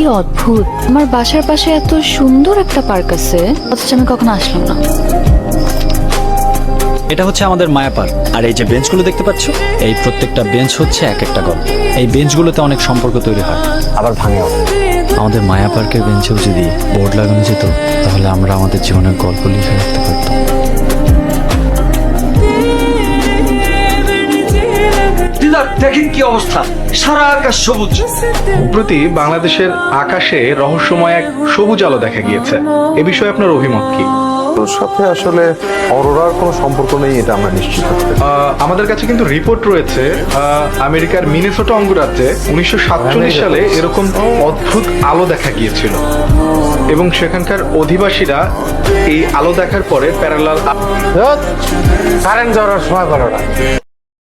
কি অদ্ভুত, আমার বাসার পাশে এত সুন্দর একটা পার্ক আছে, অথচ আমি কখনো আসলাম না। এটা হচ্ছে আমাদের মায়া পার্ক। আর এই যে বেঞ্চগুলো দেখতে পাচ্ছ, এই প্রত্যেকটা বেঞ্চ হচ্ছে এক একটা গল্প। এই বেঞ্চগুলোতে অনেক সম্পর্ক তৈরি হয়, আবার ভাঙেও। আমাদের মায়া পার্কের বেঞ্চেও যদি বোর্ড লাগানো যেত, তাহলে আমরা আমাদের জীবনের গল্প লিখে রাখতে পারতাম। দেখেন কি অবস্থা, সারা আকাশ সবুজ। সম্প্রতি বাংলাদেশের আকাশে রহস্যময় এক সবুজ আলো দেখা গিয়েছে। এ বিষয়ে আপনার অভিমত কি? ওর সাথে আসলে অরোরার কোনো সম্পর্ক নেই, এটা আমরা নিশ্চিত হতে পারি। আমাদের কাছে কিন্তু রিপোর্ট রয়েছে আমেরিকার মিনেসোটা অঙ্গরাজ্যে 1947 সালে এরকম অদ্ভুত আলো দেখা গিয়েছিল এবং সেখানকার অধিবাসীরা এই আলো দেখার পরে প্যারালাল কারেন্ট যাওয়ার সময় করো না।